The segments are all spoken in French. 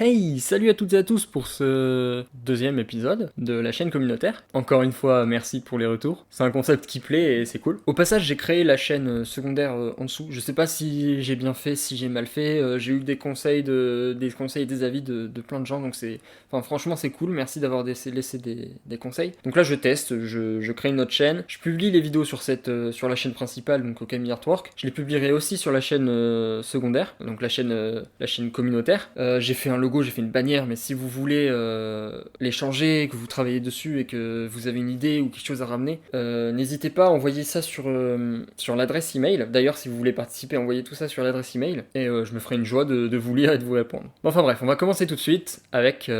Hey, salut à toutes et à tous pour ce deuxième épisode de la chaîne communautaire. Encore une fois, merci pour les retours. C'est un concept qui plaît et c'est cool. Au passage, j'ai créé la chaîne secondaire en dessous. Je sais pas si j'ai bien fait, si j'ai mal fait. J'ai eu des conseils, et des avis de plein de gens, donc franchement, c'est cool. Merci d'avoir laissé des conseils. Donc là, je teste, je crée une autre chaîne. Je publie les vidéos sur la chaîne principale, donc Okami Artwork. Je les publierai aussi sur la chaîne secondaire, donc la chaîne communautaire. J'ai fait un logo, j'ai fait une bannière, mais si vous voulez les changer, que vous travaillez dessus et que vous avez une idée ou quelque chose à ramener, n'hésitez pas à envoyer ça sur l'adresse email. D'ailleurs, si vous voulez participer, envoyez tout ça sur l'adresse email et je me ferai une joie de vous lire et de vous répondre. Enfin bref, on va commencer tout de suite avec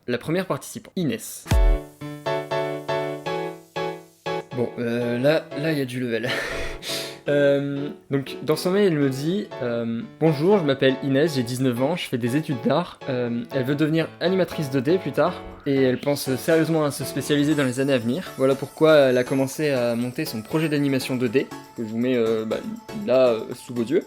la première participante, Inès. Bon, là, il y a du level. Donc dans son mail elle me dit bonjour, je m'appelle Inès, j'ai 19 ans, je fais des études d'art. Elle veut devenir animatrice 2D plus tard et elle pense sérieusement à se spécialiser dans les années à venir. Voilà pourquoi elle a commencé à monter son projet d'animation 2D que je vous mets là sous vos yeux.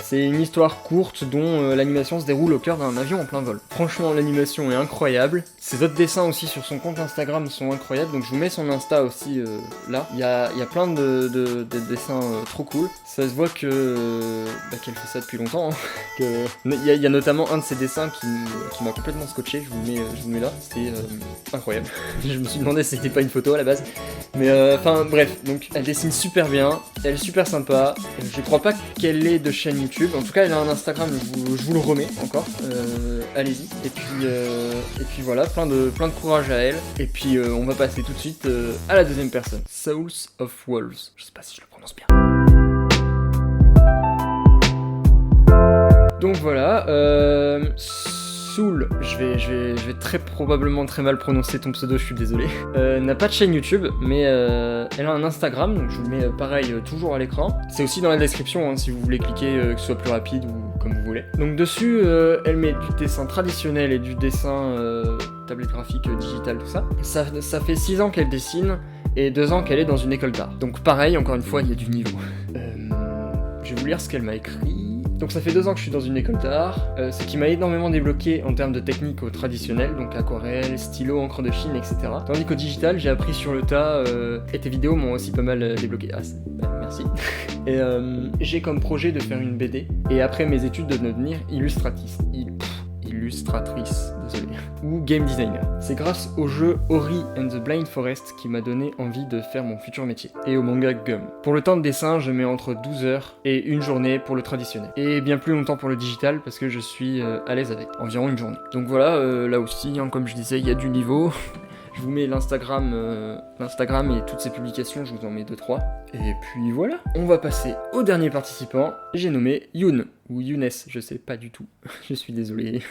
C'est une histoire courte dont l'animation se déroule au cœur d'un avion en plein vol. Franchement, l'animation est incroyable. Ses autres dessins aussi sur son compte Instagram sont incroyables, donc je vous mets son Insta aussi là. Il y a plein de dessins trop cool. Ça se voit qu'elle fait ça depuis longtemps. Hein. Il y a notamment un de ses dessins qui m'a complètement scotché, je vous le mets là. C'était incroyable. Je me suis demandé si c'était pas une photo à la base. Mais bref, donc elle dessine super bien, elle est super sympa. Je crois pas qu'elle ait de chaîne YouTube. En tout cas, elle a un Instagram, je vous le remets encore. Allez-y. Et puis voilà, plein de courage à elle. Et puis on va passer tout de suite à la deuxième personne. Souls of Wolves. Je sais pas si je le prononce bien. Donc voilà, Soul, je vais très probablement très mal prononcer ton pseudo, je suis désolé. N'a pas de chaîne YouTube, mais elle a un Instagram, donc je vous le mets pareil toujours à l'écran. C'est aussi dans la description hein, si vous voulez cliquer, que ce soit plus rapide ou comme vous voulez. Donc dessus, elle met du dessin traditionnel et du dessin tablette graphique, digital, tout ça. Ça fait 6 ans qu'elle dessine et 2 ans qu'elle est dans une école d'art. Donc pareil, encore une fois, il y a du niveau. Je vais vous lire ce qu'elle m'a écrit. Donc ça fait 2 ans que je suis dans une école d'art, ce qui m'a énormément débloqué en termes de technique au traditionnel, donc aquarelle, stylo, encre de Chine, etc. Tandis qu'au digital, j'ai appris sur le tas, et tes vidéos m'ont aussi pas mal débloqué. Merci. Et j'ai comme projet de faire une BD, et après mes études de devenir illustratrice, désolé, ou game designer. C'est grâce au jeu Ori and the Blind Forest qui m'a donné envie de faire mon futur métier, et au manga Gum. Pour le temps de dessin, je mets entre 12 heures et une journée pour le traditionnel, et bien plus longtemps pour le digital parce que je suis à l'aise avec, environ une journée. Donc voilà, là aussi, hein, comme je disais, il y a du niveau. Je vous mets l'Instagram et toutes ces publications, je vous en mets 2-3. Et puis voilà. On va passer au dernier participant. J'ai nommé Youn, ou Younes, je sais pas du tout. Je suis désolé.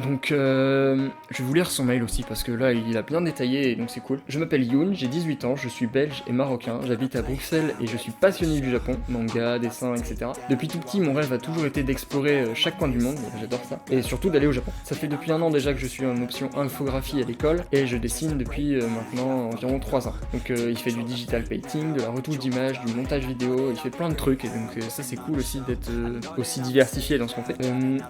Donc je vais vous lire son mail aussi parce que là il a bien détaillé et donc c'est cool. Je m'appelle Youn, j'ai 18 ans, je suis belge et marocain, j'habite à Bruxelles et je suis passionné du Japon, manga, dessin, etc. Depuis tout petit, mon rêve a toujours été d'explorer chaque coin du monde, j'adore ça, et surtout d'aller au Japon. Ça fait depuis 1 an déjà que je suis en option infographie à l'école et je dessine depuis maintenant environ 3 ans. Donc il fait du digital painting, de la retouche d'images, du montage vidéo, il fait plein de trucs et donc ça c'est cool aussi d'être aussi diversifié dans ce qu'on fait.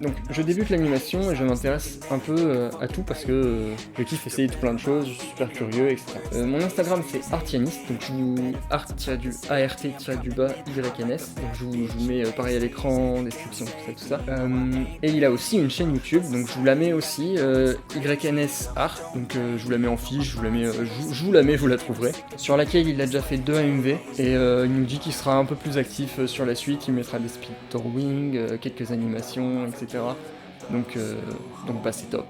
Donc je débute l'animation et je m'intéresse un peu à tout parce que je kiffe essayer tout plein de choses, je suis super curieux, etc. Mon Instagram c'est Artianist, donc je vous art-du-bas YNS, donc je vous mets pareil à l'écran, description, tout ça. Et il a aussi une chaîne YouTube, donc je vous la mets aussi, YNS Art, donc je vous la mets en fiche, je vous la mets, vous la trouverez, sur laquelle il a déjà fait 2 AMV, et il nous dit qu'il sera un peu plus actif sur la suite, il mettra des speed drawing, quelques animations, etc. Donc c'est top.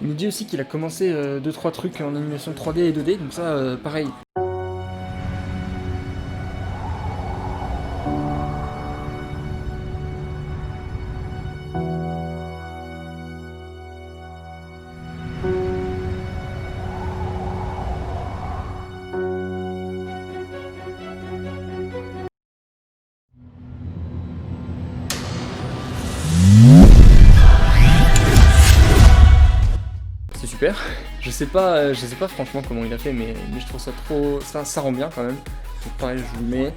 Il nous dit aussi qu'il a commencé 2-3 trucs en animation 3D et 2D, donc ça, pareil. super. Je sais pas franchement comment il a fait, mais je trouve ça trop, ça rend bien quand même. Donc pareil, je vous le mets.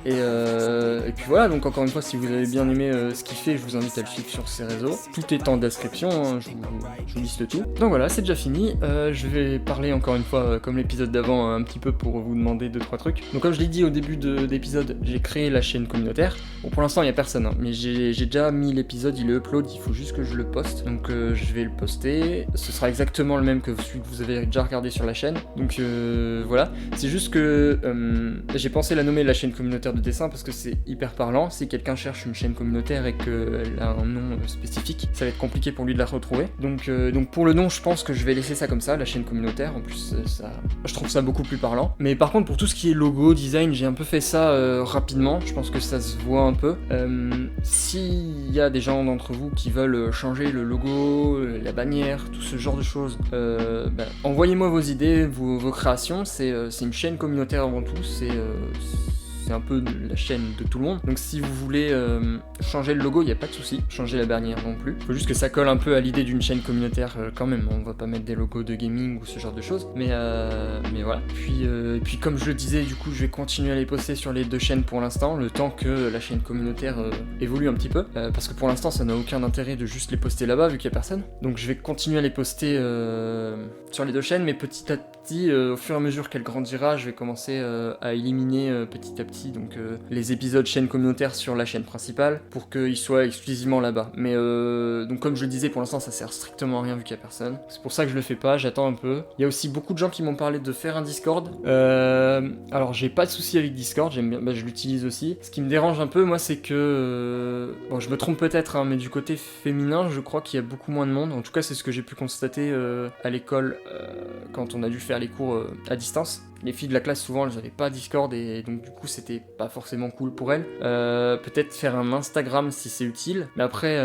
Et puis voilà, donc encore une fois, si vous avez bien aimé ce qu'il fait, je vous invite à le suivre sur ses réseaux. Tout est en description, hein, je vous liste tout. Donc voilà, c'est déjà fini. Je vais parler encore une fois, comme l'épisode d'avant, un petit peu pour vous demander 2-3 trucs. Donc comme je l'ai dit au début d'épisode, j'ai créé la chaîne communautaire. Bon, pour l'instant, il n'y a personne, hein, mais j'ai déjà mis l'épisode, il est upload, il faut juste que je le poste. Donc je vais le poster. Ce sera exactement le même que celui que vous avez déjà regardé sur la chaîne. Donc voilà, c'est juste que j'ai pensé la nommer la chaîne communautaire de dessin parce que c'est hyper parlant. Si quelqu'un cherche une chaîne communautaire et qu'elle a un nom spécifique, ça va être compliqué pour lui de la retrouver. Donc pour le nom, je pense que je vais laisser ça comme ça, la chaîne communautaire. En plus, je trouve ça beaucoup plus parlant. Mais par contre, pour tout ce qui est logo, design, j'ai un peu fait ça rapidement. Je pense que ça se voit un peu. S'il y a des gens d'entre vous qui veulent changer le logo, la bannière, tout ce genre de choses, envoyez-moi vos idées, vos créations. C'est une chaîne communautaire avant tout. C'est un peu la chaîne de tout le monde. Donc si vous voulez changer le logo, il n'y a pas de souci. Changer la bannière non plus. Il faut juste que ça colle un peu à l'idée d'une chaîne communautaire quand même. On va pas mettre des logos de gaming ou ce genre de choses. Mais voilà. Puis comme je le disais, du coup, je vais continuer à les poster sur les 2 chaînes pour l'instant, le temps que la chaîne communautaire évolue un petit peu. Parce que pour l'instant, ça n'a aucun intérêt de juste les poster là-bas vu qu'il n'y a personne. Donc je vais continuer à les poster sur les 2 chaînes, mais petit à petit, au fur et à mesure qu'elle grandira, je vais commencer à éliminer petit à petit donc les épisodes chaîne communautaire sur la chaîne principale pour qu'ils soient exclusivement là-bas. Mais donc comme je le disais, pour l'instant ça sert strictement à rien vu qu'il n'y a personne. C'est pour ça que je le fais pas, j'attends un peu. Il y a aussi beaucoup de gens qui m'ont parlé de faire un Discord. Alors j'ai pas de souci avec Discord, j'aime bien, je l'utilise aussi. Ce qui me dérange un peu, moi, c'est que bon, je me trompe peut-être, hein, mais du côté féminin, je crois qu'il y a beaucoup moins de monde. En tout cas, c'est ce que j'ai pu constater à l'école quand on a dû faire les cours à distance. Les filles de la classe, souvent, elles avaient pas Discord et donc du coup, c'était pas forcément cool pour elles. Peut-être faire un Instagram si c'est utile. Mais après,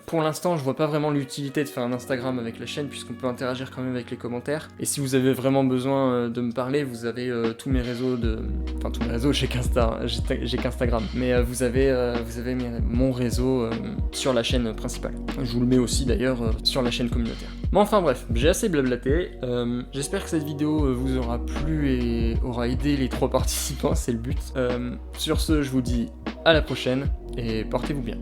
pour l'instant, je vois pas vraiment l'utilité de faire un Instagram avec la chaîne puisqu'on peut interagir quand même avec les commentaires. Et si vous avez vraiment besoin de me parler, vous avez tous mes réseaux Enfin, tous mes réseaux, j'ai qu'Instagram. Mais vous avez mon réseau sur la chaîne principale. Je vous le mets aussi d'ailleurs sur la chaîne communautaire. Mais enfin bref, j'ai assez blablaté. J'espère que cette vidéo vous aura plu et aura aidé les 3 participants, c'est le but. Sur ce, je vous dis à la prochaine et portez-vous bien.